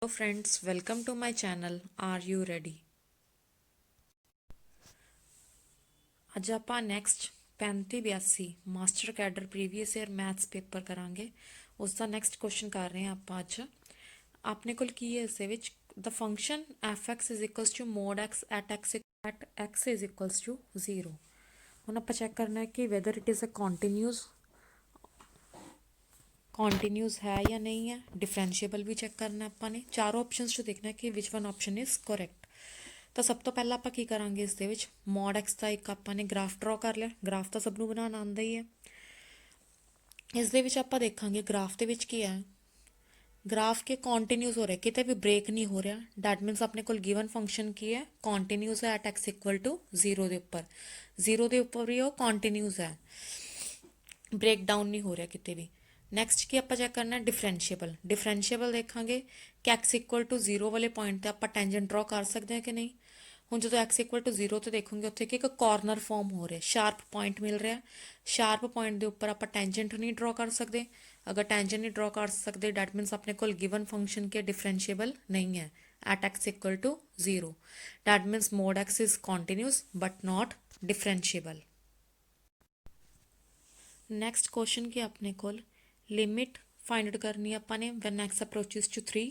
Hello friends, welcome to my channel. Are you ready? ਅੱਜ ਆਪਾਂ next 3582 master cadre previous year maths paper ਕਰਾਂਗੇ। ਉਸ ਦਾ next question ਕਰ ਰਹੇ ਹਾਂ ਆਪਾਂ ਅੱਜ। ਆਪਣੇ ਕੋਲ ਕੀ ਹੈ ਇਸ ਦੇ ਵਿੱਚ the function fx is equals to mod x at x is equals to 0। ਹੁਣ ਆਪਾਂ ਚੈੱਕ ਕਰਨਾ ਹੈ ਕਿ whether it is a continuous है या नहीं है। डिफरेंशिएबल भी चेक करना ਆਪਾਂ ਨੇ। ਚਾਰੋਂ ਆਪਸ਼ਨਸ ਚੋਂ ਦੇਖਣਾ ਕਿ ਵਿਚ ਵਨ ਆਪਸ਼ਨ ਇਜ਼ ਕਰੈਕਟ। ਤਾਂ ਸਭ ਤੋਂ ਪਹਿਲਾਂ ਆਪਾਂ ਕੀ ਕਰਾਂਗੇ ਇਸ ਦੇ ਵਿੱਚ ਮੋਡ x ਦਾ ਇੱਕ ਆਪਾਂ ਨੇ ਗ੍ਰਾਫ ਡਰਾ ਕਰ ਲਿਆ। ਗ੍ਰਾਫ ਤਾਂ ਸਭ ਨੂੰ ਬਣਾਉਣਾ ਆਉਂਦਾ ਹੀ ਹੈ। ਇਸ ਦੇ ਵਿੱਚ ਆਪਾਂ ਦੇਖਾਂਗੇ ਗ੍ਰਾਫ ਦੇ ਵਿੱਚ ਕੀ ਹੈ। ਗ੍ਰਾਫ ਕੇ ਕੰਟੀਨਿਊਸ ਹੋ ਰਿਹਾ, ਕਿਤੇ ਵੀ ਬ੍ਰੇਕ ਨਹੀਂ ਹੋ ਰਿਹਾ। ਡੈਟ ਮੀਨਸ ਆਪਣੇ ਕੋਲ ਗਿਵਨ ਫੰਕਸ਼ਨ ਕੀ ਹੈ, ਕੰਟੀਨਿਊਸ ਹੈ ਐਟ x ਇਕੁਅਲ ਟੂ 0 ਦੇ ਉੱਪਰ। 0 ਦੇ ਉੱਪਰ ਹੀ ਉਹ ਕੰਟੀਨਿਊਸ ਹੈ, ਬ੍ਰੇਕ ਡਾਊਨ ਨਹੀਂ ਹੋ ਰਿਹਾ ਕਿਤੇ ਵੀ। ਨੈਕਸਟ ਕੀ ਆਪਾਂ ਚੈੱਕ ਕਰਨਾ ਡਿਫਰੈਂਸ਼ੀਏਬਲ। ਡਿਫਰੈਂਸ਼ੀਏਬਲ ਦੇਖਾਂਗੇ ਕਿ x ਇਕੁਅਲ ਟੂ 0 ਵਾਲੇ ਪੁਆਇੰਟ ਤੇ ਆਪਾਂ ਟੈਂਜੈਂਟ ਡਰਾ ਕਰ ਸਕਦੇ ਹਾਂ ਕਿ ਨਹੀਂ। ਹੁਣ ਜਦੋਂ x ਇਕੁਅਲ ਟੂ 0 ਤੇ ਦੇਖੋਗੇ ਉੱਥੇ ਕਿ ਇੱਕ ਕਾਰਨਰ ਫਾਰਮ ਹੋ ਰਿਹਾ, ਸ਼ਾਰਪ ਪੁਆਇੰਟ ਮਿਲ ਰਿਹਾ। ਸ਼ਾਰਪ ਪੁਆਇੰਟ ਦੇ ਉੱਪਰ ਆਪਾਂ ਟੈਂਜੈਂਟ ਨਹੀਂ ਡਰਾ ਕਰ ਸਕਦੇ। ਅਗਰ ਟੈਂਜੈਂਟ ਨਹੀਂ ਡਰਾ ਕਰ ਸਕਦੇ ਡੈਟ ਮੀਨਸ ਆਪਣੇ ਕੋਲ ਗਿਵਨ ਫੰਕਸ਼ਨ ਕੇ ਡਿਫਰੈਂਸ਼ੀਏਬਲ ਨਹੀਂ ਹੈ at x equal to 0। That means mod x is continuous but not differentiable. Next question ਕੀ ਆਪਣੇ ਕੋਲ लिमिट फाइंड आउट करनी है अपने when x approaches to 3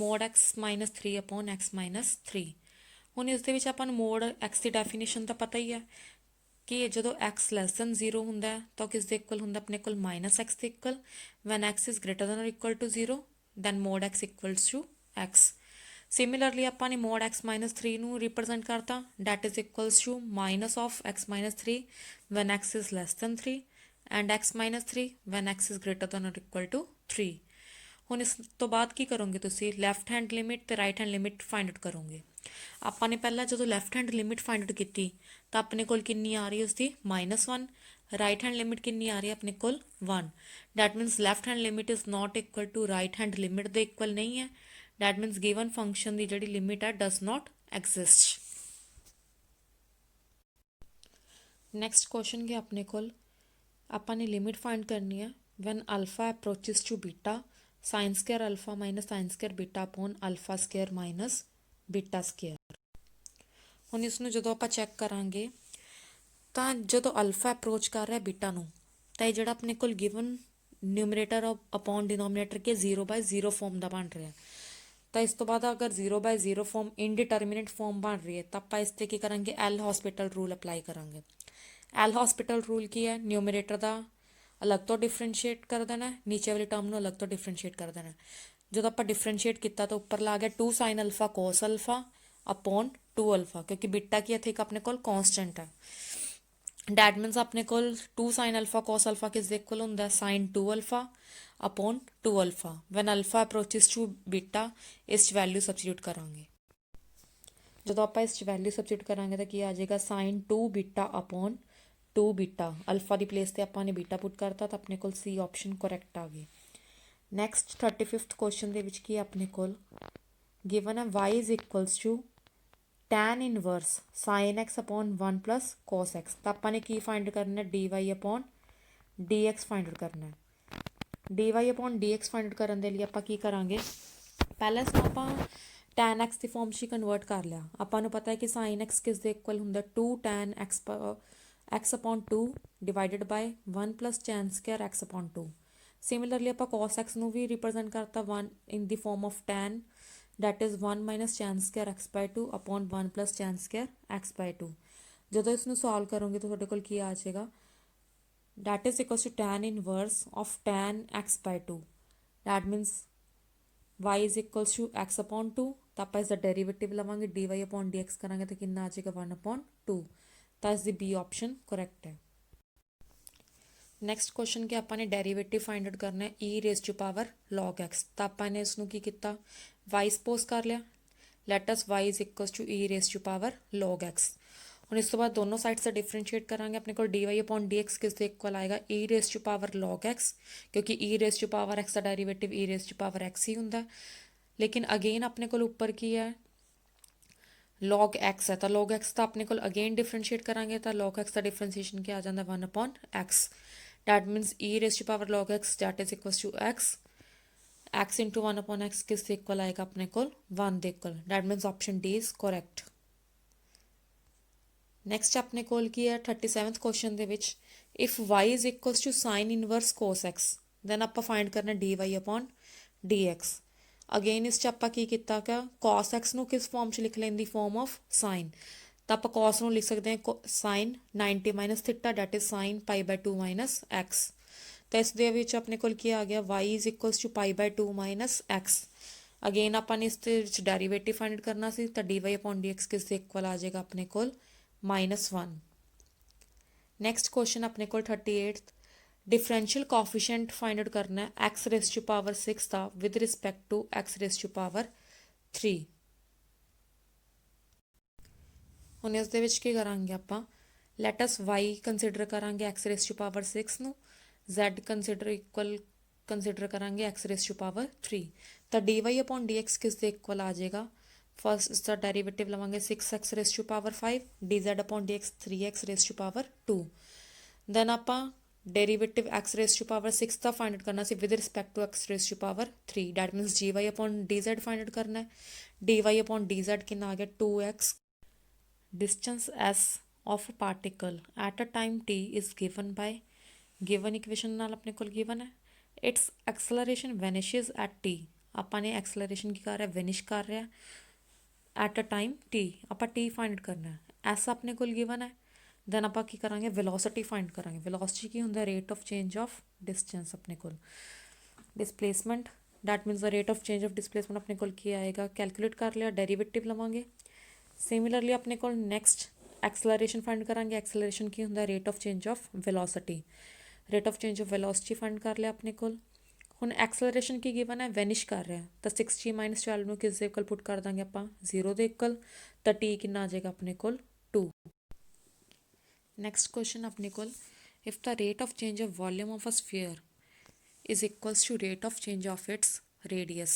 mod x minus 3 upon x minus 3। ਹੁਣ ਇਸ ਦੇ ਵਿੱਚ ਆਪਾਂ ਨੂੰ ਮੋਡ x ਦੀ ਡੈਫੀਨੇਸ਼ਨ ਤਾਂ ਪਤਾ ਹੀ ਹੈ ਕਿ ਜਦੋਂ x ਲੈਸ ਦੈਨ 0 ਹੁੰਦਾ ਹੈ ਤਾਂ ਕਿਸ ਦੇ ਇਕੁਅਲ ਹੁੰਦਾ ਆਪਣੇ ਕੋਲ ਮਾਈਨਸ x ਦੇ equal. when x is greater than or equal to 0 then mod x equals to x। Similarly ਆਪਾਂ ਨੇ ਮੋਡ x minus 3 ਨੂੰ ਰਿਪਰੈਜ਼ੈਂਟ ਕਰਤਾ that is equals to minus of x minus 3 when x is less than 3 and x minus 3 when x is greater than or equal to 3। ਹੁਣ ਇਸ ਤੋਂ ਬਾਅਦ ਕੀ ਕਰੋਗੇ ਤੁਸੀਂ ਲੈਫਟ ਹੈਂਡ ਲਿਮਿਟ ਤੇ right hand limit find out ਕਰੋਗੇ। ਆਪਾਂ ਨੇ ਪਹਿਲਾਂ ਜਦੋਂ left hand limit find out ਕੀਤੀ ਤਾਂ ਆਪਣੇ ਕੋਲ ਕਿੰਨੀ ਆ ਰਹੀ ਉਸਦੀ -1। ਰਾਈਟ ਹੈਂਡ ਲਿਮਿਟ ਕਿੰਨੀ ਆ ਰਹੀ ਹੈ ਆਪਣੇ ਕੋਲ 1। That means left hand limit is not equal to right hand limit ਦੇ ਇਕੁਅਲ ਨਹੀਂ ਹੈ। ਡੈਟ ਮੀਨਸ ਗਿਵਨ ਫੰਕਸ਼ਨ ਦੀ ਜਿਹੜੀ ਲਿਮਿਟ ਹੈ does not exist. Next question ਕੀ ਆਪਣੇ ਕੋਲ ਆਪਾਂ ਨੇ ਲਿਮਿਟ ਫਾਈਂਡ ਕਰਨੀ ਹੈ when alpha approaches to beta sin square alpha minus sin square beta upon alpha square minus beta square। ਹੁਣ ਇਸ ਨੂੰ ਜਦੋਂ ਆਪਾਂ ਚੈੱਕ ਕਰਾਂਗੇ ਤਾਂ ਜਦੋਂ ਅਲਫਾ ਅਪਰੋਚ ਕਰ ਰਿਹਾ ਬੀਟਾ ਨੂੰ ਤਾਂ ਇਹ ਜਿਹੜਾ ਆਪਣੇ ਕੋਲ ਗਿਵਨ ਨਿਊਮਰੇਟਰ ਅਪੋਨ ਡਿਨੋਮੀਨੇਟਰ ਕੇ 0/0 ਫਾਰਮ ਦਾ ਬਣ ਰਿਹਾ। ਤਾਂ ਇਸ ਤੋਂ ਬਾਅਦ ਅਗਰ 0/0 ਫਾਰਮ ਇਨਡਿਟਰਮੀਨੇਟ ਫਾਰਮ ਬਣ ਰਹੀ ਹੈ ਤਾਂ ਆਪਾਂ ਇਸ ਤੇ ਕੀ ਕਰਾਂਗੇ ਐਲ ਹਸਪੀਟਲ ਰੂਲ ਅਪਲਾਈ ਕਰਾਂਗੇ। ਐਲ ਹਸਪੀਟਲ ਰੂਲ ਕੀ ਹੈ, ਨਿਊਮਰੇਟਰ ਦਾ ਅਲੱਗ ਤੋਂ ਡਿਫਰੈਂਸ਼ੀਏਟ ਕਰ ਦੇਣਾ, ਨੀਚੇ ਵਾਲੀ ਟਰਮ ਨੂੰ ਅਲੱਗ ਤੋਂ ਡਿਫਰੈਂਸ਼ੀਏਟ ਕਰ ਦੇਣਾ। ਜਦੋਂ ਆਪਾਂ ਡਿਫਰੈਂਸ਼ੀਏਟ ਕੀਤਾ ਤਾਂ ਉੱਪਰ ਲਾ ਗਿਆ 2 sin alpha cos alpha upon 2 alpha ਕਿਉਂਕਿ ਬੀਟਾ ਕੀ ਇੱਥੇ ਇੱਕ ਆਪਣੇ ਕੋਲ ਕੌਨਸਟੈਂਟ ਹੈ। ਡੈਟ ਮੀਨਸ ਆਪਣੇ ਕੋਲ 2 sin ਅਲਫਾ ਕੋਸ ਅਲਫਾ ਕਿਸ ਦੇ ਇਕੁਅਲ ਹੁੰਦਾ sin 2 alpha upon 2 alpha. When alpha approaches to beta ਇਸ 'ਚ ਵੈਲਿਊ ਸਬਸਟੀਟਿਊਟ ਕਰਾਂਗੇ। ਜਦੋਂ ਆਪਾਂ ਇਸ 'ਚ ਵੈਲਿਊ ਸਬਸਟੀਟਿਊਟ ਕਰਾਂਗੇ ਤਾਂ ਕੀ ਆ ਜਾਏਗਾ sin 2 ਬੀਟਾ ਅਪੋਨ 2 ਬੀਟਾ। ਅਲਫਾ ਦੀ ਪਲੇਸ ਤੇ ਆਪਾਂ ਨੇ ਬੀਟਾ ਪੁੱਟ ਕਰਤਾ ਤਾਂ ਆਪਣੇ ਕੋਲ ਸੀ ਆਪਸ਼ਨ ਕਰੈਕਟ ਆ ਗਈ। ਨੈਕਸਟ 35th ਕੁਐਸਚਨ ਦੇ ਵਿੱਚ ਕੀ ਆਪਣੇ ਕੋਲ ਗਿਵਨ ਹੈ y is equals to tan inverse sin x upon 1 plus cos x। ਤਾਂ ਆਪਾਂ ਨੇ ਕੀ ਫਾਈਂਡ ਕਰਨਾ dy upon dx find out ਕਰਨਾ। dy upon dx find out ਕਰਨ ਦੇ ਲਈ ਆਪਾਂ ਕੀ ਕਰਾਂਗੇ ਪਹਿਲਾਂ ਇਸ ਨੂੰ ਆਪਾਂ tan x ਦੀ ਫਾਰਮ 'ਚ ਕਨਵਰਟ ਕਰ ਲਿਆ। ਆਪਾਂ ਨੂੰ ਪਤਾ ਹੈ ਕਿ sin x ਕਿਸ ਦੇ ਇਕੁਅਲ ਹੁੰਦਾ 2 tan x upon 2 divided by 1 plus tan square x upon 2। Similarly ਆਪਾਂ cos x ਨੂੰ ਵੀ represent ਕਰਤਾ 1 in the form of tan that is 1 minus tan square x by 2 upon 1 plus tan square x by 2। ਜਦੋਂ ਇਸ ਨੂੰ solve ਕਰੋਗੇ ਤਾਂ ਤੁਹਾਡੇ ਕੋਲ ਕੀ ਆ ਜਾਏਗਾ that is equals to tan inverse of tan x by 2। that means y is equals to x upon 2। ਤਾਂ ਆਪਾਂ ਇਸ ਦਾ ਡੈਰੀਵੇਟਿਵ ਲਵਾਂਗੇ dy upon dx ਕਰਾਂਗੇ ਤਾਂ ਕਿੰਨਾ ਆ ਜਾਏਗਾ 1 upon 2। ਤਾਂ ਇਸ ਦੀ ਬੀ ਆਪਸ਼ਨ ਕਰੈਕਟ ਹੈ। ਨੈਕਸਟ ਕੁਐਸਚਨ ਕਿ ਆਪਾਂ ਨੇ ਡੈਰੀਵੇਟਿਵ ਫਾਈਂਡ ਆਊਟ ਕਰਨਾ ਹੈ e raise to power log x। ਤਾਂ ਆਪਾਂ ਨੇ ਇਸ ਨੂੰ ਕੀ ਕੀਤਾ y ਸਪੋਜ਼ ਕਰ ਲਿਆ let us y is equals to e raise to power log x। ਹੁਣ ਇਸ ਤੋਂ ਬਾਅਦ ਦੋਨੋਂ ਸਾਈਡਸ ਦਾ ਡਿਫਰੈਂਸ਼ੀਏਟ ਕਰਾਂਗੇ। ਆਪਣੇ ਕੋਲ dy upon dx ਕਿਸ ਦੇ ਇਕੁਅਲ ਆਏਗਾ e raise to power log x ਕਿਉਂਕਿ e raise to power x ਦਾ derivative e raise to power x ਹੀ ਹੁੰਦਾ। ਲੇਕਿਨ ਅਗੇਨ ਆਪਣੇ ਕੋਲ ਉੱਪਰ ਕੀ ਹੈ log x ਹੈ ਤਾਂ log x ਤਾਂ ਆਪਣੇ ਕੋਲ ਅਗੇਨ ਡਿਫਰੈਂਸ਼ੀਏਟ ਕਰਾਂਗੇ ਤਾਂ log x ਦਾ ਡਿਫਰੈਂਸ਼ੀਏਸ਼ਨ ਕੀ ਆ ਜਾਂਦਾ 1 upon x। that means e raised to power log x that is equals to x x into 1/x किस दे इक्वल आएगा अपने को 1 दे equal. That means option D is correct. Next ਆਪਣੇ ਕੋਲ ਕੀ ਹੈ 37th ਕੁਐਸਚਨ ਦੇ ਵਿੱਚ if y is equals to sine inverse cos x then ਆਪਾਂ ਫਾਈਂਡ ਕਰਨਾ dy ਅਪੋਨ dx। ਅਗੇਨ ਇਸ ਚ ਆਪਾਂ ਕੀ ਕੀਤਾ ਕਿ cos x ਨੂੰ ਕਿਸ ਫਾਰਮ ਚ ਲਿਖ ਲੈਂਦੀ ਫਾਰਮ ਆਫ ਸਾਈਨ, ਤਾਂ ਆਪਾਂ cos ਨੂੰ ਲਿਖ ਸਕਦੇ ਹਾਂ sine 90 minus theta that is sine π/2 minus x। ਤਾਂ ਇਸ ਦੇ ਵਿੱਚ ਆਪਣੇ ਕੋਲ ਕੀ ਆ ਗਿਆ y is equals to π/2 minus x। Again ਆਪਾਂ ਨੇ ਇਸ ਦੇ ਵਿੱਚ ਡੈਰੀਵੇਟਿਵ ਫਾਈਂਡ ਕਰਨਾ ਸੀ, ਤਾਂ dy ਅਪੋਨ dx ਕਿਸ ਦੇ ਇਕੁਅਲ ਆ ਜਾਏਗਾ ਆਪਣੇ ਕੋਲ -1। ਨੈਕਸਟ ਕੁਐਸਚਨ ਆਪਣੇ ਕੋਲ 38th differential coefficient find out ਕਰਨਾ ਹੈ x ਰੇਜ਼ ਟੂ ਪਾਵਰ 6 ਦਾ with respect to x raise to power 3। ਹੁਣ ਇਸ ਦੇ ਵਿੱਚ ਕੀ ਕਰਾਂਗੇ ਆਪਾਂ ਲੈਟ ਅਸ y ਕੰਸੀਡਰ ਕਰਾਂਗੇ x ਰੇਜ਼ ਟੂ ਪਾਵਰ 6 ਨੂੰ, z ਕੰਸੀਡਰ ਕਰਾਂਗੇ x ਰੇਜ਼ ਟੂ ਪਾਵਰ 3। ਤਾਂ dy ਅਪੋਨ dx ਕਿਸ ਦੇ ਇਕੁਅਲ ਆ ਜਾਏਗਾ, ਫਸਟ ਇਸ ਦਾ ਡੈਰੀਵੇਟਿਵ ਲਵਾਂਗੇ 6x raise to power 5 dz upon dx 3x raise to power 2। Then ਆਪਾਂ derivative x raise to power 6 ਦਾ ਫਾਈਂਡ ਆਊਟ ਕਰਨਾ ਸੀ with respect to x raise to power 3। That means dy upon dz find out ਕਰਨਾ ਹੈ। dy upon dz ਕਿੰਨਾ ਆ ਗਿਆ 2x। distance s of a particle at a time t is given by given equation ਨਾਲ ਆਪਣੇ ਕੋਲ given ਹੈ its acceleration vanishes at t। ਆਪਾਂ ਨੇ acceleration ਕੀ ਕਰ ਰਿਹਾ vanish ਕਰ ਰਿਹਾ ਐਟ ਅ ਟਾਈਮ ਟੀ, ਆਪਾਂ ਟੀ ਫਾਈਂਡ ਕਰਨਾ ਹੈ। ਐਸ ਆਪਣੇ ਕੋਲ ਗਿਵਨ ਹੈ। ਦੈਨ ਆਪਾਂ ਕੀ ਕਰਾਂਗੇ ਵੈਲੋਸਿਟੀ ਫਾਈਂਡ ਕਰਾਂਗੇ। ਵੈਲੋਸਿਟੀ ਕੀ ਹੁੰਦਾ rate of change of distance ਆਪਣੇ ਕੋਲ। Displacement that means the rate of change of displacement ਆਪਣੇ ਕੋਲ ਕੀ ਆਏਗਾ ਕੈਲਕੂਲੇਟ ਕਰ ਲਿਆ, ਡੈਰੀਵੇਟਿਵ ਲਵਾਂਗੇ। ਸਿਮਿਲਰਲੀ ਆਪਣੇ ਕੋਲ ਨੈਕਸਟ ਐਕਸਲਰੇਸ਼ਨ ਫਾਈਂਡ ਕਰਾਂਗੇ। ਐਕਸਲਰੇਸ਼ਨ ਕੀ ਹੁੰਦਾ rate of change of velocity. Rate of change of velocity find ਕਰ ਲਿਆ ਆਪਣੇ ਕੋਲ। ਹੁਣ ਐਕਸਲਰੇਸ਼ਨ ਕੀ ਗਿਵਨ ਹੈ ਵੈਨਿਸ਼ ਕਰ ਰਿਹਾ, ਤਾਂ 6g - 12 ਨੂੰ ਕਿਸ ਦੇ ਇਕੁਅਲ ਪੁੱਟ ਕਰ ਦਾਂਗੇ ਆਪਾਂ 0 ਦੇ ਇਕੁਅਲ, ਤਾਂ ਟੀ ਕਿੰਨਾ ਆ ਜਾਏਗਾ ਆਪਣੇ ਕੋਲ 2। ਨੈਕਸਟ ਕੁਐਸਚਨ ਆਪਣੇ ਕੋਲ if the rate of change of volume of a sphere is equals to rate of change of its radius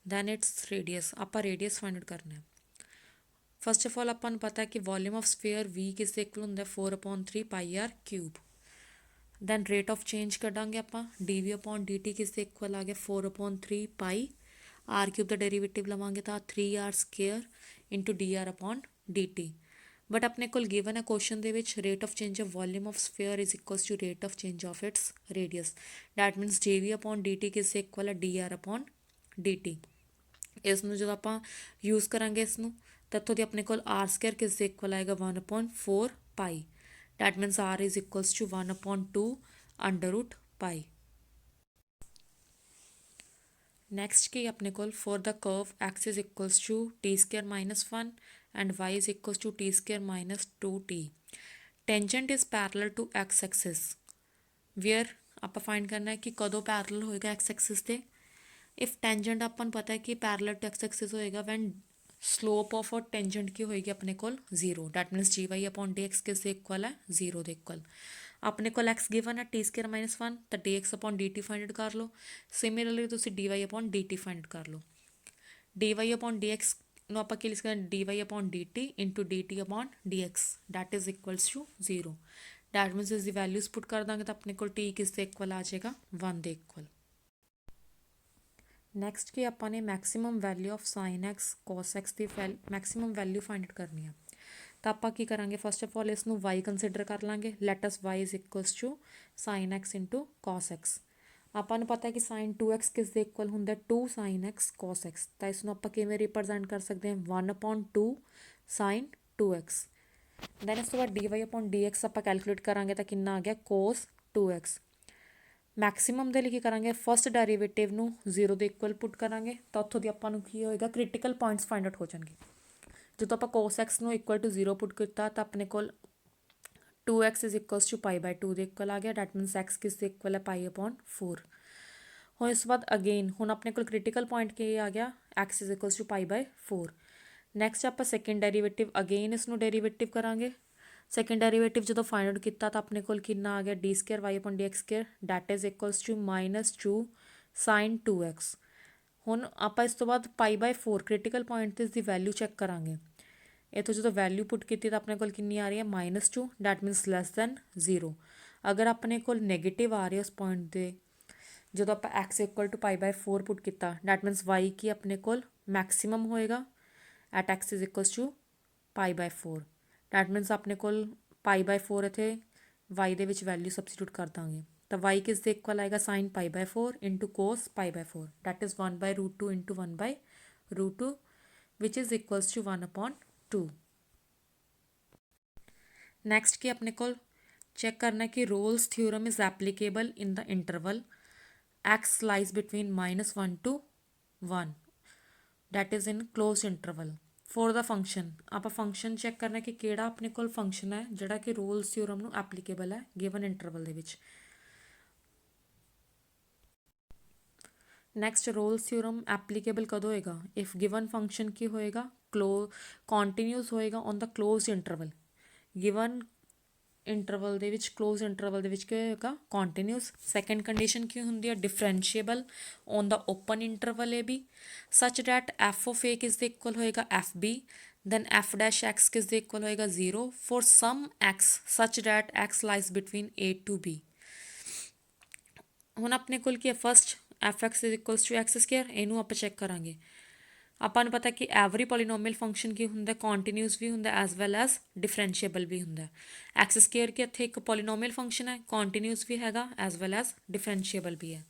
than its radius. ਆਪਾਂ ਰੇਡੀਅਸ ਫਾਈਂਡ ਆਊਟ ਕਰਨਾ ਹੈ। ਫਸਟ ਆਫ ਆਲ ਆਪਾਂ ਨੂੰ ਪਤਾ ਹੈ ਕਿ ਵੋਲਿਊਮ ਆਫ ਸਫੀਅਰ v ਕਿਸ ਦੇ ਇਕੁਅਲ ਹੁੰਦਾ 4/3 πr³। Then rate of change ਕੱਢਾਂਗੇ ਆਪਾਂ dv ਅਪੋਨ dt ਕਿਸ ਦੇ ਇਕੁਅਲ ਆ ਗਿਆ 4/3 πr³ ਦਾ ਡੈਰੀਵੇਟਿਵ ਲਵਾਂਗੇ ਤਾਂ 3r² into dr upon dt। But ਆਪਣੇ ਕੋਲ ਗਿਵਨ ਹੈ ਕੁਐਸਚਨ ਦੇ ਵਿੱਚ rate of change of volume of sphere is equals to rate of change of its radius. That means dv upon dt ਕਿਸ ਦੇ equal ਹੈ dr ਅਪੋਨ dt। ਇਸ ਨੂੰ ਜਦੋਂ ਆਪਾਂ ਯੂਜ਼ ਕਰਾਂਗੇ ਇਸ ਨੂੰ ਤਾਂ ਇੱਥੋਂ ਦੀ ਆਪਣੇ ਕੋਲ r² ਕਿਸ ਦੇ ਇਕੁਅਲ ਆਏਗਾ 1/4 π। That means r is equals to 1/2 √π। Next ਕੀ ਆਪਣੇ ਕੋਲ for the curve x is equals to t² - 1 and y is equals to t² - 2t. Tangent is parallel to x axis where ਆਪਾਂ find ਕਰਨਾ ਹੈ ਕਿ ਕਦੋਂ parallel ਹੋਏਗਾ x axis ਤੇ। if tangent ਆਪਾਂ ਨੂੰ ਪਤਾ ਹੈ ਕਿ parallel to x axis ਹੋਏਗਾ when slope of a tangent ਕੀ ਹੋਏਗੀ ਆਪਣੇ ਕੋਲ 0। That means dy upon dx ਕਿਸ ਦੇ ਇਕੁਅਲ ਹੈ 0 ਦੇ ਇਕੁਅਲ। ਆਪਣੇ ਕੋਲ x ਗਿਵਨ ਹੈ t² - 1 ਤਾਂ dx ਅਪੋਨ dt ਫਾਈਂਡ ਕਰ ਲਓ। ਸਿਮਿਲਰਲੀ ਤੁਸੀਂ dy ਅਪੋਨ dt ਫਾਈਂਡ ਕਰ ਲਓ। dy ਅਪੋਨ dx ਨੂੰ ਆਪਾਂ ਕੀ ਲਿਖ ਸਕਦੇ dy upon dt into dt upon dx that is equals to 0। That means ਇਸ ਦੀ ਵੈਲਿਊਜ਼ ਪੁੱਟ ਕਰ ਦਾਂਗੇ ਤਾਂ ਆਪਣੇ ਕੋਲ t ਕਿਸ ਦੇ ਇਕੁਅਲ ਆ ਜਾਏਗਾ 1 ਦੇ ਇਕੁਅਲ। ਨੈਕਸਟ ਕੀ ਆਪਾਂ ਨੇ maximum value of sine X cos X ਦੀ ਮੈਕਸਿਮਮ ਵੈਲਿਊ ਫਾਈਂਡ ਕਰਨੀ ਆ। ਤਾਂ ਆਪਾਂ ਕੀ ਕਰਾਂਗੇ ਫਸਟ ਆਫ ਆਲ ਇਸ ਨੂੰ y ਕੰਸੀਡਰ ਕਰ ਲਾਂਗੇ। Let us y is equals to sine X into cos X. ਆਪਾਂ ਨੂੰ ਪਤਾ ਹੈ ਕਿ ਸਾਈਨ 2x ਕਿਸ ਦੇ ਇਕੁਅਲ ਹੁੰਦਾ 2 ਸਾਈਨ ਐਕਸ ਕੋਸ ਐਕਸ। ਤਾਂ ਇਸ ਨੂੰ ਆਪਾਂ ਕਿਵੇਂ ਰਿਪਰੈਜ਼ੈਂਟ ਕਰ ਸਕਦੇ ਹਾਂ 1/2 ਸਾਈਨ 2x। ਦੈਨ ਇਸ ਤੋਂ ਬਾਅਦ dy ਅਪੋਨ dx ਆਪਾਂ ਕੈਲਕੂਲੇਟ ਕਰਾਂਗੇ ਤਾਂ ਕਿੰਨਾ ਆ ਗਿਆ ਕੋਸ 2x। ਮੈਕਸਿਮਮ ਦੇ ਲਈ ਕੀ ਕਰਾਂਗੇ ਫਸਟ ਡੈਰੀਵੇਟਿਵ ਨੂੰ 0 ਦੇ ਇਕੁਅਲ ਪੁੱਟ ਕਰਾਂਗੇ ਤਾਂ ਉੱਥੋਂ ਦੀ ਆਪਾਂ ਨੂੰ ਕੀ ਹੋਏਗਾ ਕ੍ਰਿਟੀਕਲ ਪੁਆਇੰਟਸ ਫਾਈਂਡ ਆਊਟ ਹੋ ਜਾਣਗੇ। ਜਦੋਂ ਆਪਾਂ ਕੋਸ ਐਕਸ ਨੂੰ ਇਕੁਅਲ ਟੂ 0 ਪੁੱਟ ਕੀਤਾ ਤਾਂ ਆਪਣੇ ਕੋਲ 2x ਇਜ਼ ਇਕੁਅਲਸ ਟੂ π/2 ਦੇ ਇਕੁਅਲ ਆ ਗਿਆ। ਡੈਟ ਮੀਨਸ x ਕਿਸ ਦੇ ਇਕੁਅਲ ਹੈ π/4। ਹੁਣ ਇਸ ਤੋਂ ਬਾਅਦ ਅਗੇਨ ਹੁਣ ਆਪਣੇ ਕੋਲ ਕ੍ਰਿਟੀਕਲ ਪੁਆਇੰਟ ਕੀ ਆ ਗਿਆ x is equals to π/4। Next ਆਪਾਂ ਸੈਕਿੰਡ ਡੈਰੀਵੇਟਿਵ ਅਗੇਨ ਇਸ ਨੂੰ ਡੈਰੀਵੇਟਿਵ ਕਰਾਂਗੇ। ਸੈਕਿੰਡ ਡੈਰੀਵੇਟਿਵ ਜਦੋਂ ਫਾਈਂਡ ਆਊਟ ਕੀਤਾ ਤਾਂ ਆਪਣੇ ਕੋਲ ਕਿੰਨਾ ਆ ਗਿਆ d² y upon dx² that is equals to -2 sine 2x। ਹੁਣ ਆਪਾਂ ਇਸ ਤੋਂ ਬਾਅਦ π/4 ਕ੍ਰਿਟੀਕਲ ਪੁਆਇੰਟ 'ਤੇ ਇਸ ਦੀ ਵੈਲਿਊ ਚੈੱਕ ਕਰਾਂਗੇ। ਇੱਥੋਂ ਜਦੋਂ ਵੈਲਿਊ ਪੁੱਟ ਕੀਤੀ ਤਾਂ ਆਪਣੇ ਕੋਲ ਕਿੰਨੀ ਆ ਰਹੀ ਹੈ -2 ਡੈਟ ਮੀਨਸ ਲੈਸ ਦੈਨ 0। ਅਗਰ ਆਪਣੇ ਕੋਲ ਨੈਗੇਟਿਵ ਆ ਰਿਹਾ ਉਸ ਪੁਆਇੰਟ ਦੇ ਜਦੋਂ ਆਪਾਂ x ਇਕੁਅਲ ਟੂ π/4 ਪੁੱਟ ਕੀਤਾ ਡੈਟ ਮੀਨਸ y ਕੀ ਆਪਣੇ ਕੋਲ ਮੈਕਸਿਮਮ ਹੋਏਗਾ at x is equals to π/4 that means ਆਪਣੇ ਕੋਲ π/4 ਇੱਥੇ y ਦੇ ਵਿੱਚ ਵੈਲਿਊ ਸਬਸਟੀਟਿਊਟ ਕਰ ਦਾਂਗੇ ਤਾਂ y ਕਿਸ ਦੇ ਇਕੁਅਲ ਆਏਗਾ sin π/4 into cos π/4 that is 1/√2 into 1/√2 which is equals to 1/2। Next ਕੀ ਆਪਣੇ ਕੋਲ ਚੈੱਕ ਕਰਨਾ ਕਿ Rolle's theorem is applicable in the interval x lies between -1 to 1 that is in closed interval for the function ਆਪਾਂ function check ਕਰਨਾ ਕਿ ਕਿਹੜਾ ਆਪਣੇ ਕੋਲ ਫੰਕਸ਼ਨ ਹੈ ਜਿਹੜਾ ਕਿ ਰੋਲਸ ਥਿਊਰਮ ਨੂੰ ਐਪਲੀਕੇਬਲ ਹੈ ਗਿਵਨ ਇੰਟਰਵਲ ਦੇ ਵਿੱਚ। ਨੈਕਸਟ ਰੋਲਸ ਥਿਊਰਮ ਐਪਲੀਕੇਬਲ ਕਦੋਂ ਹੋਏਗਾ ਇਫ ਗਿਵਨ ਫੰਕਸ਼ਨ ਕੀ ਹੋਏਗਾ ਕੰਟੀਨਿਊਸ ਹੋਏਗਾ on the closed interval. Given interval ਦੇ ਵਿੱਚ ਕਲੋਜ਼ ਇੰਟਰਵਲ ਦੇ ਵਿੱਚ ਕੀ ਹੋਏਗਾ ਕੰਟੀਨਿਊਸ। ਸੈਕੰਡ ਕੰਡੀਸ਼ਨ ਕੀ ਹੁੰਦੀ ਹੈ differentiable on the open interval A B such that F of A ਕਿਸ ਦੇ ਇਕੁਅਲ ਹੋਏਗਾ F B then f dash x ਕਿਸ ਦੇ ਇਕੁਅਲ ਹੋਏਗਾ 0 for some x such that x lies between a to b। ਹੁਣ ਆਪਣੇ ਕੋਲ ਕੀ ਹੈ first fx is equals to x square ਇਹਨੂੰ ਆਪਾਂ ਚੈੱਕ ਕਰਾਂਗੇ। ਆਪਾਂ ਨੂੰ ਪਤਾ ਕਿ ਐਵਰੀ ਪੋਲੀਨੋਮੀਅਲ ਫੰਕਸ਼ਨ ਕੀ ਹੁੰਦਾ ਕੰਟੀਨਿਊਸ ਵੀ ਹੁੰਦਾ ਐਜ਼ ਵੈਲ ਐਜ਼ ਡਿਫਰੈਂਸ਼ੀਏਬਲ ਵੀ ਹੁੰਦਾ। ਐਕਸ ਸਕੁਏਅਰ ਕੀ ਇੱਥੇ ਇੱਕ ਪੋਲੀਨੋਮੀਅਲ ਫੰਕਸ਼ਨ ਹੈ ਕੰਟੀਨਿਊਸ ਵੀ ਹੈਗਾ ਐਜ਼ ਵੈਲ ਐਜ਼ ਡਿਫਰੈਂਸ਼ੀਏਬਲ ਵੀ ਹੈ।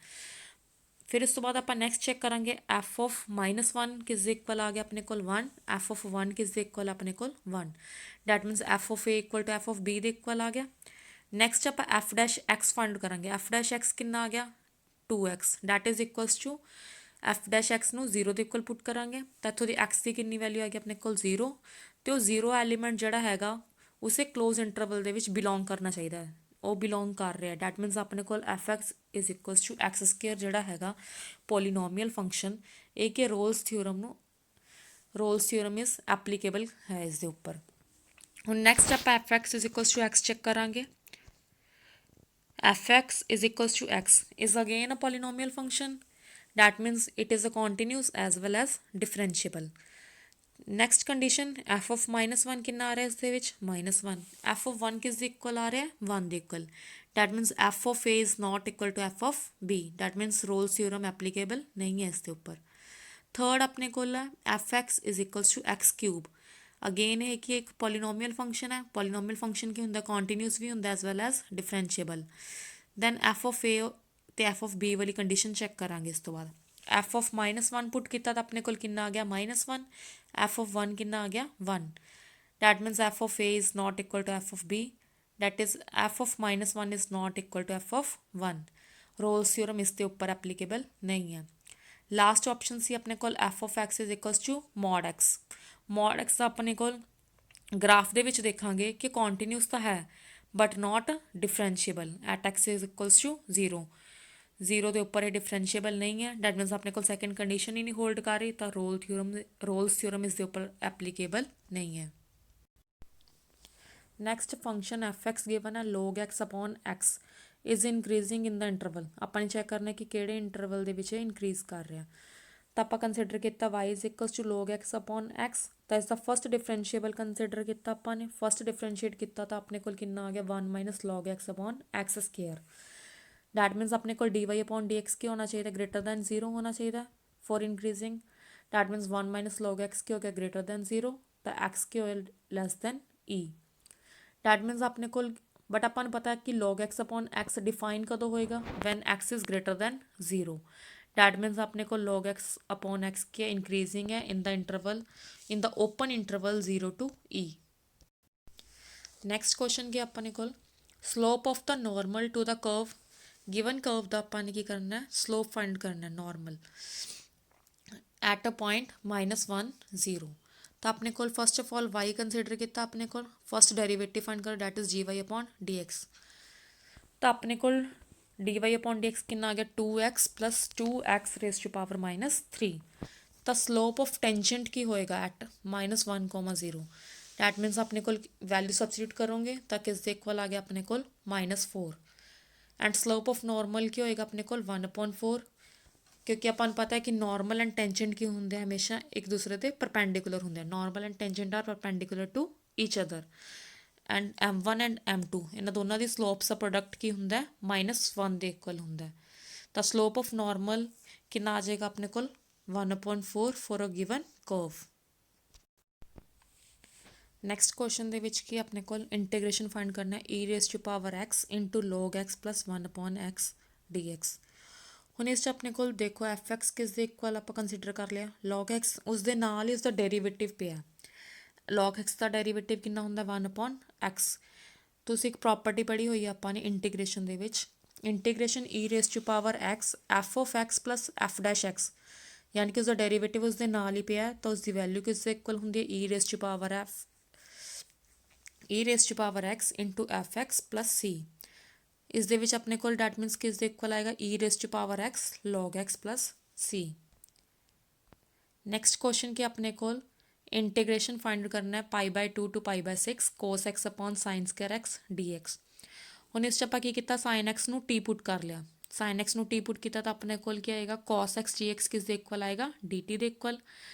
ਫਿਰ ਇਸ ਤੋਂ ਬਾਅਦ ਆਪਾਂ ਨੈਕਸਟ ਚੈੱਕ ਕਰਾਂਗੇ ਐਫ ਆਫ -1 ਕਿਸ ਦੇ ਇਕੁਅਲ ਆ ਗਿਆ ਆਪਣੇ ਕੋਲ 1 ਐਫ ਆਫ 1 ਕਿਸ ਦੇ ਇਕੁਅਲ ਆਪਣੇ ਕੋਲ 1 that means f of a equal to f of b ਦੇ ਇਕੁਅਲ ਆ ਗਿਆ। ਨੈਕਸਟ ਆਪਾਂ ਐਫ ਡੈਸ਼ ਐਕਸ ਫਾਈਂਡ ਕਰਾਂਗੇ ਐਫ ਡੈਸ਼ ਐਕਸ ਕਿੰਨਾ ਆ ਗਿਆ 2x that is equals to f dash x ਨੂੰ 0 ਦੇ ਇਕੁਅਲ ਪੁੱਟ ਕਰਾਂਗੇ ਤਾਂ ਇੱਥੋਂ ਦੀ ਐਕਸ ਦੀ ਕਿੰਨੀ ਵੈਲਿਊ ਆ ਗਈ ਆਪਣੇ ਕੋਲ 0 ਅਤੇ ਉਹ 0 ਐਲੀਮੈਂਟ ਜਿਹੜਾ ਹੈਗਾ ਉਸੇ ਕਲੋਜ਼ ਇੰਟਰਵਲ ਦੇ ਵਿੱਚ ਬਿਲੋਂਗ ਕਰਨਾ ਚਾਹੀਦਾ ਹੈ ਉਹ ਬਿਲੋਂਗ ਕਰ ਰਿਹਾ ਡੈਟ ਮੀਨਸ ਆਪਣੇ ਕੋਲ f x is equals to x square ਜਿਹੜਾ ਹੈਗਾ ਪੋਲੀਨੋਮੀਅਲ ਫੰਕਸ਼ਨ ਇਹ ਕਿ ਰੋਲਸ ਥਿਊਰਮ ਇਜ਼ ਐਪਲੀਕੇਬਲ ਹੈ ਇਸ ਦੇ ਉੱਪਰ। ਹੁਣ ਨੈਕਸਟ ਆਪਾਂ f x is equals to x check ਕਰਾਂਗੇ। fx is equals to x is again a polynomial function that means it is a continuous as well as differentiable। next condition f of -1 ਕਿੰਨਾ ਆ ਰਿਹਾ ਇਸ ਦੇ ਵਿੱਚ -1 f of 1 ਕਿਸ ਦੇ equal ਆ ਰਿਹਾ 1 ਦੇ equal that means f of a is not equal to f of b that means Rolle's theorem applicable ਨਹੀਂ ਹੈ ਇਸ ਦੇ ਉੱਪਰ। ਥਰਡ ਆਪਣੇ ਕੋਲ ਹੈ fx is equals to x cube again ਇਹ ਕਿ ਇੱਕ ਪੋਲੀਨੋਮੀਅਲ ਫੰਕਸ਼ਨ ਹੈ ਪੋਲੀਨੋਮੀਅਲ ਫੰਕਸ਼ਨ ਕੀ ਹੁੰਦਾ ਕੰਟੀਨਿਊਸ ਵੀ ਹੁੰਦਾ as well as differentiable. Then F of A ਅਤੇ ਐਫ ਆਫ ਬੀ ਵਾਲੀ ਕੰਡੀਸ਼ਨ ਚੈੱਕ ਕਰਾਂਗੇ ਇਸ ਤੋਂ ਬਾਅਦ ਐਫ ਆਫ -1 ਪੁੱਟ ਕੀਤਾ ਤਾਂ ਆਪਣੇ ਕੋਲ ਕਿੰਨਾ ਆ ਗਿਆ -1 ਐਫ ਆਫ 1 ਕਿੰਨਾ ਆ ਗਿਆ 1 that means f of a is not equal to f of b that is f of -1 is not equal to f of 1 Rolle's theorem ਇਸ ਦੇ ਉੱਪਰ ਐਪਲੀਕੇਬਲ ਨਹੀਂ ਹੈ। ਲਾਸਟ ਆਪਸ਼ਨ ਸੀ ਆਪਣੇ ਕੋਲ F of X is equals to mod X mod X ਦਾ ਆਪਣੇ ਕੋਲ ਗ੍ਰਾਫ ਦੇ ਵਿੱਚ ਦੇਖਾਂਗੇ ਕਿ ਕੰਟੀਨਿਊਸ ਤਾਂ ਹੈ but not differentiable at X is equals to 0 ਦੇ ਉੱਪਰ ਇਹ ਡਿਫਰੈਂਸ਼ੀਏਬਲ ਨਹੀਂ ਹੈ ਡੈਟ ਮੀਨਸ ਆਪਣੇ ਕੋਲ ਸੈਕੰਡ ਕੰਡੀਸ਼ਨ ਹੀ ਨਹੀਂ ਹੋਲਡ ਕਰ ਰਹੀ ਤਾਂ ਰੋਲਸ ਥਿਊਰਮ ਇਸ ਦੇ ਉੱਪਰ ਐਪਲੀਕੇਬਲ ਨਹੀਂ ਹੈ। Next function f x given ਹੈ log x upon x is increasing in the interval ਆਪਾਂ ਨੇ ਚੈੱਕ ਕਰਨਾ ਕਿ ਕਿਹੜੇ ਇੰਟਰਵਲ ਦੇ ਵਿੱਚ ਇਹ ਇਨਕਰੀਜ਼ ਕਰ ਰਿਹਾ ਤਾਂ ਆਪਾਂ ਕੰਸੀਡਰ ਕੀਤਾ y is equals to log x upon x ਤਾਂ ਇਸ ਦਾ ਫਸਟ ਡਿਫਰੈਂਸ਼ੀਏਬਲ ਕੰਸੀਡਰ ਕੀਤਾ ਆਪਾਂ ਨੇ ਫਸਟ ਡਿਫਰੈਂਸ਼ੀਏਟ ਕੀਤਾ ਤਾਂ ਆਪਣੇ ਕੋਲ ਕਿੰਨਾ ਆ ਗਿਆ 1 - log x upon x square that means ਆਪਣੇ ਕੋਲ dy upon dx ਕੀ ਹੋਣਾ ਚਾਹੀਦਾ ਗ੍ਰੇਟਰ ਦੈਨ 0 ਹੋਣਾ ਚਾਹੀਦਾ for increasing that means 1 - log x ਕੀ ਹੋ ਗਿਆ ਗ੍ਰੇਟਰ ਦੈਨ 0 ਤਾਂ x ਕੀ ਹੋਇਆ less than e that means ਆਪਣੇ ਕੋਲ ਬਟ ਆਪਾਂ ਨੂੰ ਪਤਾ ਕਿ log x upon x define ਕਦੋਂ ਹੋਏਗਾ when x is greater than 0 that means ਆਪਣੇ ਕੋਲ log x upon x ਕੀ ਇਨਕਰੀਜ਼ਿੰਗ ਹੈ in the interval in the open interval 0 to e। Next question ਕੀ ਆਪਾਂ ਨੇ ਕੋਲ slope of the normal to the curve given curve ਦਾ ਆਪਾਂ ਨੇ ਕੀ ਕਰਨਾ ਸਲੋਪ ਫਾਈਂਡ ਕਰਨਾ ਨੋਰਮਲ ਐਟ ਅ ਪੁਆਇੰਟ -1 0 ਤਾਂ ਆਪਣੇ ਕੋਲ first of all y consider ਕੀਤਾ ਆਪਣੇ ਕੋਲ ਫਸਟ ਡੈਰੀਵੇਟਿਵ ਫਾਈਂਡ ਕਰੋ that is gy upon dx ਤਾਂ ਆਪਣੇ ਕੋਲ dy upon dx ਕਿੰਨਾ ਆ ਗਿਆ 2x plus 2x raised to power -3 ਤਾਂ ਸਲੋਪ ਆਫ ਟੈਂਜੈਂਟ ਕੀ ਹੋਏਗਾ ਐਟ -1, 0 ਡੈਟ ਮੀਨਸ ਆਪਣੇ ਕੋਲ ਵੈਲਿਊ ਸਬਸਟੀਟਿਊਟ ਕਰੋਗੇ ਤਾਂ ਕਿਸ ਦੇ ਇਕੁਅਲ ਆ ਗਿਆ ਆਪਣੇ ਕੋਲ -4 ਐਂਡ ਸਲੋਪ ਆਫ ਨੋਰਮਲ ਕੀ ਹੋਏਗਾ ਆਪਣੇ ਕੋਲ 1/4 ਕਿਉਂਕਿ ਆਪਾਂ ਨੂੰ ਪਤਾ ਹੈ ਕਿ ਨੋਰਮਲ ਐਂਡ ਟੈਂਜੈਂਟ ਕੀ ਹੁੰਦੇ ਹਮੇਸ਼ਾ ਇੱਕ ਦੂਸਰੇ ਦੇ ਪਰਪੈਂਡੀਕੂਲਰ ਹੁੰਦੇ normal and tangent are perpendicular to each other and m1 and m2 ਇਹਨਾਂ ਦੋਨਾਂ ਦੀ ਸਲੋਪਸ ਦਾ ਪ੍ਰੋਡਕਟ ਕੀ ਹੁੰਦਾ -1 ਦੇ ਇਕੁਅਲ ਹੁੰਦਾ ਤਾਂ ਸਲੋਪ ਆਫ ਨਾਰਮਲ ਕਿੰਨਾ ਆ ਜਾਏਗਾ ਆਪਣੇ ਕੋਲ 1/4 for a given curve. Next question ਦੇ ਵਿੱਚ ਕੀ ਆਪਣੇ ਕੋਲ ਇੰਟੀਗ੍ਰੇਸ਼ਨ ਫਾਈਂਡ ਕਰਨਾ ਹੈ e raise to power x into log x plus 1/x dx। ਹੁਣ ਇਸ 'ਚ ਆਪਣੇ ਕੋਲ ਦੇਖੋ fx ਕਿਸ ਦੇ ਇਕੁਅਲ ਆਪਾਂ ਕੰਸੀਡਰ ਕਰ ਲਿਆ log x, ਉਸ ਦੇ ਨਾਲ ਹੀ ਉਸਦਾ ਡੈਰੀਵੇਟਿਵ ਪਿਆ। log x ਦਾ ਡੈਰੀਵੇਟਿਵ ਕਿੰਨਾ ਹੁੰਦਾ 1/x। ਤੁਸੀਂ ਇੱਕ ਪ੍ਰੋਪਰਟੀ ਪੜ੍ਹੀ ਹੋਈ ਆ ਆਪਾਂ ਨੇ ਇੰਟੀਗ੍ਰੇਸ਼ਨ ਦੇ ਵਿੱਚ, integration e raise to power x f of x plus f dash x, ਯਾਨੀ ਕਿ ਉਸਦਾ ਡੈਰੀਵੇਟਿਵ ਉਸਦੇ ਨਾਲ ਹੀ ਪਿਆ ਤਾਂ ਉਸਦੀ ਵੈਲਿਊ ਕਿਸ ਦੇ ਇਕੁਅਲ ਹੁੰਦੀ ਹੈ e raise to power e raise to power x into F X plus C. ਇਸ ਦੇ ਵਿੱਚ ਆਪਣੇ ਕੋਲ ਡੈਟ ਮੀਨਸ ਕਿਸ ਦੇ ਇਕੁਅਲ ਆਏਗਾ e raise to power x log x plus C. Next question ਕੀ ਆਪਣੇ ਕੋਲ ਇੰਟੀਗ੍ਰੇਸ਼ਨ ਫਾਈਂਡ ਕਰਨਾ ਹੈ π/2 to π/6 cos x upon sin square x dx। ਹੁਣ ਇਸ 'ਚ ਆਪਾਂ ਕੀ ਕੀਤਾ sin x ਨੂੰ t ਪੁੱਟ ਕਰ ਲਿਆ, sin x ਨੂੰ t ਪੁੱਟ ਕੀਤਾ ਤਾਂ ਆਪਣੇ ਕੋਲ ਕੀ ਆਏਗਾ cos x dx ਕਿਸ ਦੇ ਇਕੁਅਲ ਆਏਗਾ dt ਦੇ ਇਕੁਅਲ।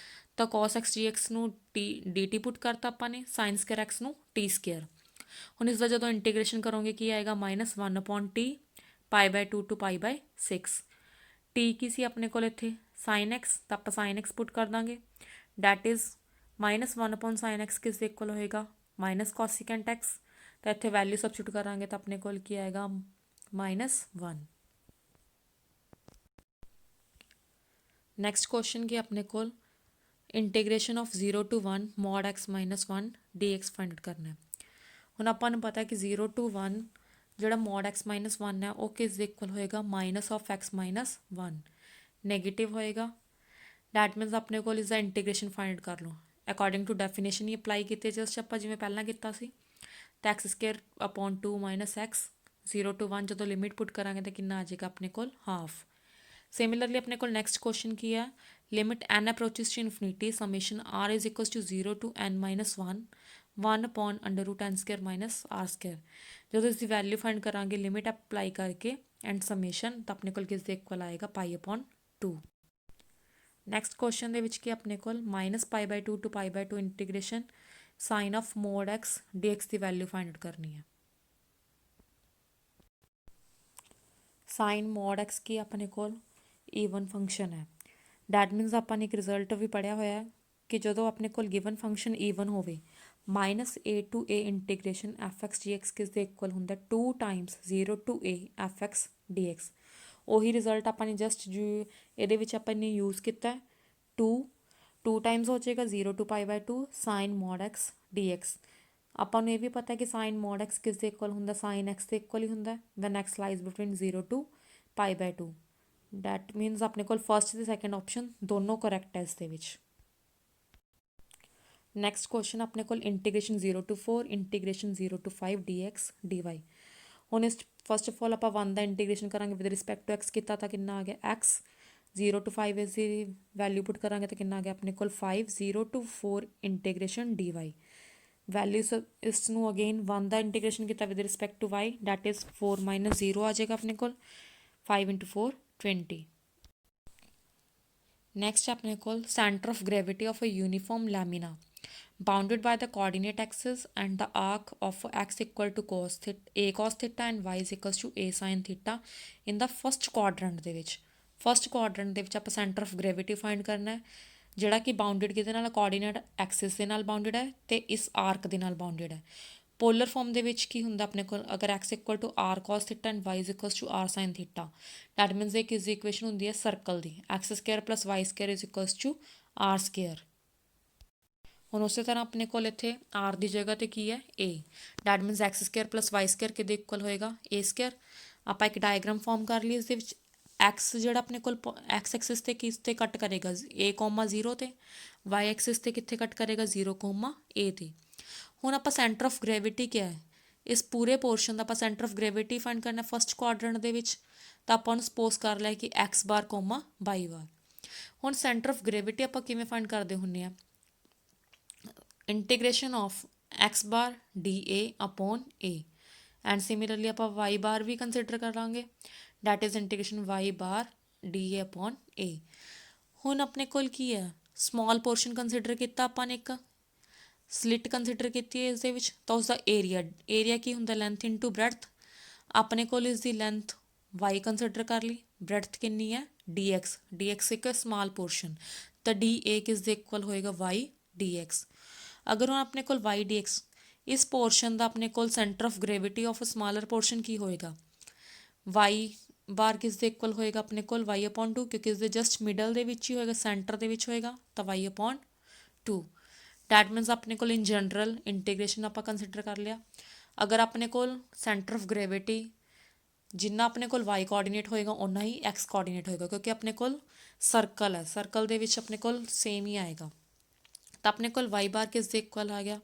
ਤਾਂ cos x dx ਨੂੰ dt ਪੁੱਟ ਕਰਤਾ ਆਪਾਂ ਨੇ, sin square x ਨੂੰ t ਸਕੁਅਰ। ਹੁਣ ਇਸ ਦਾ ਜਦੋਂ ਇੰਟੀਗ੍ਰੇਸ਼ਨ ਕਰੋਗੇ ਕੀ ਆਏਗਾ -1/t π/2 ਟੂ π/6। t ਕੀ ਸੀ ਆਪਣੇ ਕੋਲ ਇੱਥੇ sin x, ਤਾਂ ਆਪਾਂ sin x ਪੁੱਟ ਕਰ ਦਾਂਗੇ ਡੈਟ ਇਜ਼ -1/sin x ਕਿਸ ਦੇ ਇਕੁਅਲ ਹੋਏਗਾ -cosecant x। ਤਾਂ ਇੱਥੇ ਵੈਲਿਊ ਸਬਸਟੀਟਿਊਟ ਕਰਾਂਗੇ ਤਾਂ ਆਪਣੇ ਕੋਲ ਕੀ ਆਏਗਾ -1। ਨੈਕਸਟ ਕੁਐਸਚਨ ਕੀ ਆਪਣੇ ਕੋਲ integration of 0 to 1 mod x minus 1 dx find ਕਰਨਾ ਹੈ। ਹੁਣ ਆਪਾਂ ਨੂੰ ਪਤਾ ਹੈ ਕਿ 0 to 1 ਜਿਹੜਾ mod x minus 1 ਹੈ ਉਹ ਕਿਸ ਦੇ ਇਕੁਅਲ ਹੋਏਗਾ minus of x minus 1, negative ਹੋਏਗਾ। ਡੈਟ ਮੀਨਸ ਆਪਣੇ ਕੋਲ ਇਸ ਦਾ ਇੰਟੀਗ੍ਰੇਸ਼ਨ ਫਾਈਂਡ ਕਰ ਲਓ ਅਕੋਰਡਿੰਗ ਟੂ ਡੈਫੀਨੇਸ਼ਨ ਹੀ ਅਪਲਾਈ ਕੀਤੇ ਜਸਟ ਆਪਾਂ ਜਿਵੇਂ ਪਹਿਲਾਂ ਕੀਤਾ ਸੀ। ਤਾਂ x square upon 2 minus x 0 to 1 ਜਦੋਂ ਲਿਮਿਟ ਪੁੱਟ ਕਰਾਂਗੇ ਤਾਂ ਕਿੰਨਾ ਆ ਜਾਏਗਾ ਆਪਣੇ ਕੋਲ ਹਾਫ। ਸਿਮਿਲਰਲੀ ਆਪਣੇ ਕੋਲ ਨੈਕਸਟ ਕੁਐਸਚਨ ਕੀ ਹੈ limit n approaches to infinity summation r is equals to 0 to n minus 1 upon √n square minus r square. ਜਦੋਂ ਇਸ ਦੀ ਵੈਲਿਊ ਫਾਈਂਡ ਕਰਾਂਗੇ ਲਿਮਿਟ ਅਪਲਾਈ ਕਰਕੇ ਐਂਡ ਸਮੇਸ਼ਨ ਤਾਂ ਆਪਣੇ ਕੋਲ ਕਿਸ ਦੇ ਇਕੁਅਲ ਆਏਗਾ π/2। ਨੈਕਸਟ ਕੁਐਸਚਨ ਦੇ ਵਿੱਚ ਕੀ ਆਪਣੇ ਕੋਲ -π/2 to π/2 integration sine of mod x dx ਦੀ ਵੈਲਿਊ ਫਾਈਂਡ ਕਰਨੀ ਹੈ। ਸਾਈਨ ਮੋਡ x ਕੀ ਆਪਣੇ ਕੋਲ ਈਵਨ ਫੰਕਸ਼ਨ ਹੈ। ਡੈਟ ਮੀਨਸ ਆਪਾਂ ਨੇ ਇੱਕ ਰਿਜ਼ਲਟ ਵੀ ਪੜ੍ਹਿਆ ਹੋਇਆ ਕਿ ਜਦੋਂ ਆਪਣੇ ਕੋਲ ਗਿਵਨ ਫੰਕਸ਼ਨ ਈਵਨ ਹੋਵੇ -a to a integration fx dx ਕਿਸ ਦੇ ਇਕੁਅਲ ਹੁੰਦਾ 2 Times 0 to a fx dx। ਉਹੀ ਰਿਜ਼ਲਟ ਆਪਾਂ ਨੇ ਜਸਟ ਇਹਦੇ ਵਿੱਚ ਆਪਾਂ ਨੇ ਯੂਜ਼ ਕੀਤਾ 2 ਟਾਈਮਸ ਹੋ ਜਾਏਗਾ 0 to π/2 sine mod x dx। ਆਪਾਂ ਨੂੰ ਇਹ ਵੀ ਪਤਾ ਕਿ ਸਾਈਨ ਮੋਡ x ਕਿਸ ਦੇ ਇਕੁਅਲ ਹੁੰਦਾ ਸਾਈਨ x ਦੇ ਇਕੁਅਲ ਹੀ ਹੁੰਦਾ when x lies between 0 to π/2। That means ਆਪਣੇ ਕੋਲ ਫਸਟ ਤੇ ਸੈਕਿੰਡ ਆਪਸ਼ਨ ਦੋਨੋਂ ਕਰੈਕਟ ਹੈ ਇਸ ਦੇ ਵਿੱਚ। ਨੈਕਸਟ ਕੁਐਸਚਨ ਆਪਣੇ ਕੋਲ integration 0 to 4 integration 0 to 5 dx dy। ਹੁਣ ਇਸ ਫਸਟ ਆਫ ਆਲ ਆਪਾਂ 1 ਦਾ ਇੰਟੀਗ੍ਰੇਸ਼ਨ ਕਰਾਂਗੇ ਵਿਦ ਰਿਸਪੈਕਟ ਟੂ x ਕੀਤਾ ਤਾਂ ਕਿੰਨਾ ਆ ਗਿਆ x 0 to 5 ਇਸ ਦੀ ਵੈਲਿਊ ਪੁੱਟ ਕਰਾਂਗੇ ਤਾਂ ਕਿੰਨਾ ਆ ਗਿਆ ਆਪਣੇ ਕੋਲ 5 0 to 4 ਇੰਟੀਗ੍ਰੇਸ਼ਨ dy। ਵੈਲਿਊਸ ਇਸ ਨੂੰ ਅਗੇਨ 1 ਦਾ ਇੰਟੀਗ੍ਰੇਸ਼ਨ ਕੀਤਾ with respect to y that is 4 - 0 ਆ ਜਾਏਗਾ ਆਪਣੇ ਕੋਲ 5 × 4 20। ਨੈਕਸਟ ਆਪਣੇ ਕੋਲ centre of gravity of a uniform lamina bounded by the coordinate axis and the arc of x equal to a cos theta and y is equals to a sin theta in the first quadrant ਦੇ ਵਿੱਚ। First quadrant ਦੇ ਵਿੱਚ ਆਪਾਂ centre of gravity find ਕਰਨਾ ਹੈ ਜਿਹੜਾ ਕਿ bounded ਕਿਹਦੇ ਨਾਲ ਕੋਆਰਡੀਨੇਟ ਐਕਸਿਸ ਦੇ ਨਾਲ ਬਾਉਂਡਡ ਹੈ ਤੇ ਇਸ ਆਰਕ ਦੇ ਨਾਲ ਬਾਉਂਡਡ ਹੈ। ਪੋਲਰ ਫਾਰਮ ਦੇ ਵਿੱਚ ਕੀ ਹੁੰਦਾ ਆਪਣੇ ਕੋਲ ਅਗਰ x equal to r cos theta and y is equals to r sin theta that means ਇਹ ਕਿਸ ਦੀ ਇਕੁਏਸ਼ਨ ਹੁੰਦੀ ਹੈ ਸਰਕਲ ਦੀ x square plus y square is equals to r square. ਹੁਣ ਉਸੇ ਤਰ੍ਹਾਂ ਆਪਣੇ ਕੋਲ ਇੱਥੇ r ਦੀ ਜਗ੍ਹਾ ਤੇ ਕੀ ਹੈ a that means x square plus y square ਕਿਹਦੇ ਇਕੁਅਲ ਹੋਏਗਾ a ਸਕੁਅਰ। ਆਪਾਂ ਇੱਕ ਡਾਇਗਰਾਮ ਫਾਰਮ ਕਰ ਲਈ ਇਸ ਦੇ ਵਿੱਚ x ਜਿਹੜਾ ਆਪਣੇ ਕੋਲ x ਐਕਸਿਸ ਤੇ ਕਿਸ ਤੇ ਕੱਟ ਕਰੇਗਾ a, 0 ਤੇ y ਐਕਸਿਸ ਤੇ ਕਿੱਥੇ ਕੱਟ ਕਰੇਗਾ 0, a ਤੇ। ਹੁਣ ਆਪਾਂ ਸੈਂਟਰ ਆਫ ਗ੍ਰੈਵਿਟੀ ਕਿਹਾ ਹੈ ਇਸ ਪੂਰੇ ਪੋਰਸ਼ਨ ਦਾ ਆਪਾਂ ਸੈਂਟਰ ਆਫ ਗ੍ਰੈਵਿਟੀ ਫਾਈਂਡ ਕਰਨਾ ਫਸਟ ਕੁਆਡਰੈਂਟ ਦੇ ਵਿੱਚ ਤਾਂ ਆਪਾਂ ਉਹਨੂੰ ਸਪੋਜ਼ ਕਰ ਲਿਆ ਕਿ x ਬਾਰ, y ਬਾਰ। ਹੁਣ ਸੈਂਟਰ ਆਫ ਗ੍ਰੈਵਿਟੀ ਆਪਾਂ ਕਿਵੇਂ ਫਾਈਂਡ ਕਰਦੇ ਹੁੰਦੇ ਆ integration of x bar dA upon a and similarly ਆਪਾਂ y ਬਾਰ ਵੀ ਕੰਸੀਡਰ ਕਰਾਂਗੇ that is integration y bar dA upon a। ਹੁਣ ਆਪਣੇ ਕੋਲ ਕੀ ਹੈ ਸਮੋਲ ਪੋਰਸ਼ਨ ਕੰਸੀਡਰ ਕੀਤਾ ਆਪਾਂ ਨੇ ਇੱਕ ਸਲਿੱਟ ਕੰਸੀਡਰ ਕੀਤੀ ਹੈ ਇਸ ਦੇ ਵਿੱਚ ਤਾਂ ਉਸਦਾ ਏਰੀਆ ਕੀ ਹੁੰਦਾ ਲੈਂਥ ਇਨਟੂ ਬ੍ਰੈਡਥ। ਆਪਣੇ ਕੋਲ ਇਸ ਦੀ ਲੈਂਥ y ਕੰਸੀਡਰ ਕਰ ਲਈ ਬ੍ਰੈਡਥ ਕਿੰਨੀ ਹੈ dx ਇੱਕ ਸਮਾਲ ਪੋਰਸ਼ਨ, ਤਾਂ dA ਕਿਸ ਦੇ ਇਕੁਅਲ ਹੋਏਗਾ y dx। ਅਗਰ ਹੁਣ ਆਪਣੇ ਕੋਲ y dx, ਇਸ ਪੋਰਸ਼ਨ ਦਾ ਆਪਣੇ ਕੋਲ centre of gravity of a smaller portion ਕੀ ਹੋਏਗਾ, y ਬਾਰ ਕਿਸ ਦੇ ਇਕੁਅਲ ਹੋਏਗਾ ਆਪਣੇ ਕੋਲ y/2, ਕਿਉਂਕਿ ਇਸ ਦੇ ਜਸਟ ਮਿਡਲ ਦੇ ਵਿੱਚ ਹੀ ਹੋਏਗਾ, ਸੈਂਟਰ ਦੇ ਵਿੱਚ ਹੋਏਗਾ, ਤਾਂ y/2। ਡੈਟ ਮੀਨਸ ਆਪਣੇ ਕੋਲ ਇਨ ਜਨਰਲ ਇੰਟੀਗ੍ਰੇਸ਼ਨ ਆਪਾਂ ਕੰਸੀਡਰ ਕਰ ਲਿਆ। ਅਗਰ ਆਪਣੇ ਕੋਲ ਸੈਂਟਰ ਆਫ ਗ੍ਰੈਵਿਟੀ ਜਿੰਨਾ ਆਪਣੇ ਕੋਲ y ਕੋਆਰਡੀਨੇਟ ਹੋਏਗਾ ਓਨਾ ਹੀ x ਕੋਆਰਡੀਨੇਟ ਹੋਏਗਾ, ਕਿਉਂਕਿ ਆਪਣੇ ਕੋਲ ਸਰਕਲ ਹੈ, ਸਰਕਲ ਦੇ ਵਿੱਚ ਆਪਣੇ ਕੋਲ ਸੇਮ ਹੀ ਆਏਗਾ। ਤਾਂ ਆਪਣੇ ਕੋਲ y ਬਾਰ ਕਿਸ ਦੇ ਇਕੁਅਲ ਆ ਗਿਆ,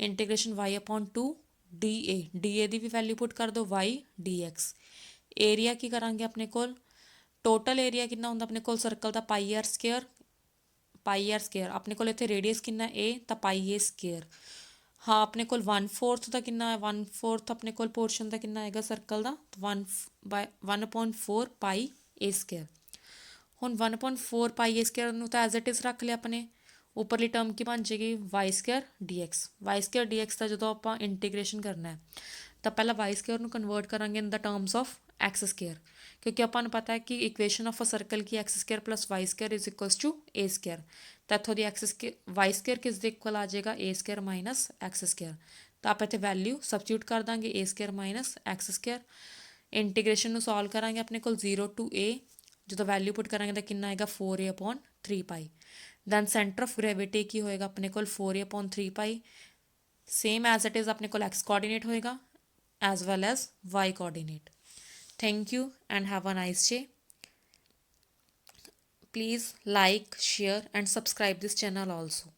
ਇੰਟੀਗ੍ਰੇਸ਼ਨ y/2 dA ਦੀ ਵੀ ਵੈਲਿਊ ਪੁੱਟ ਕਰ ਦਿਓ y dx। ਏਰੀਆ ਕੀ ਕਰਾਂਗੇ ਆਪਣੇ ਕੋਲ, ਟੋਟਲ ਏਰੀਆ ਕਿੰਨਾ ਹੁੰਦਾ ਆਪਣੇ ਕੋਲ ਸਰਕਲ ਦਾ ਪਾਈ ਆਰ ਸਕੇਅਰ, ਆਪਣੇ ਕੋਲ ਇੱਥੇ ਰੇਡੀਅਸ ਕਿੰਨਾ a, ਤਾਂ ਪਾਈ a ਸਕੇਅਰ। ਹਾਂ ਆਪਣੇ ਕੋਲ 1/4 ਦਾ ਕਿੰਨਾ ਹੈ, 1/4 ਆਪਣੇ ਕੋਲ ਪੋਰਸ਼ਨ ਦਾ ਕਿੰਨਾ ਆਏਗਾ ਸਰਕਲ ਦਾ, 1/4 ਪਾਈ a ਸਕੇਅਰ। ਹੁਣ 1/4 ਪਾਈ a ਸਕੇਅਰ ਨੂੰ ਤਾਂ ਐਜ਼ ਇਟ ਇਜ਼ ਰੱਖ ਲਿਆ ਆਪਣੇ, ਉੱਪਰਲੀ ਟਰਮ ਕੀ ਬਣ ਜਾਏਗੀ y ਸਕੇਅਰ dx ਦਾ ਜਦੋਂ ਆਪਾਂ ਇੰਟੀਗ੍ਰੇਸ਼ਨ ਕਰਨਾ ਹੈ ਤਾਂ ਪਹਿਲਾਂ y ਸਕੇਅਰ ਨੂੰ ਕਨਵਰਟ ਕਰਾਂਗੇ in the terms of x square, ਕਿਉਂਕਿ ਆਪਾਂ ਨੂੰ ਪਤਾ ਹੈ ਕਿ ਇਕੁਏਸ਼ਨ ਆਫ ਅ ਸਰਕਲ ਕੀ x square plus y square is equals to a square. ਤਾਂ ਇੱਥੋਂ ਦੀ y ਸਕੇਅਰ ਕਿਸ ਦੇ ਇਕੁਅਲ ਆ ਜਾਏਗਾ, a square minus x square. ਤਾਂ ਆਪਾਂ ਇੱਥੇ ਵੈਲਿਊ ਸਬਸਟੀਟਿਊਟ ਕਰ ਦਾਂਗੇ a square minus x square. Integration ਨੂੰ ਸੋਲਵ ਕਰਾਂਗੇ ਆਪਣੇ ਕੋਲ 0 to a, ਜਦੋਂ ਵੈਲਿਊ ਪੁੱਟ ਕਰਾਂਗੇ ਤਾਂ ਕਿੰਨਾ ਆਏਗਾ 4a/3 pi. Then centre of gravity ਕੀ ਹੋਏਗਾ ਆਪਣੇ ਕੋਲ 4a/3 pi, same as it is ਆਪਣੇ ਕੋਲ x ਕੋਆਰਡੀਨੇਟ ਹੋਏਗਾ as well as y coordinate. Thank you and have a nice day. Please like, share and subscribe this channel also.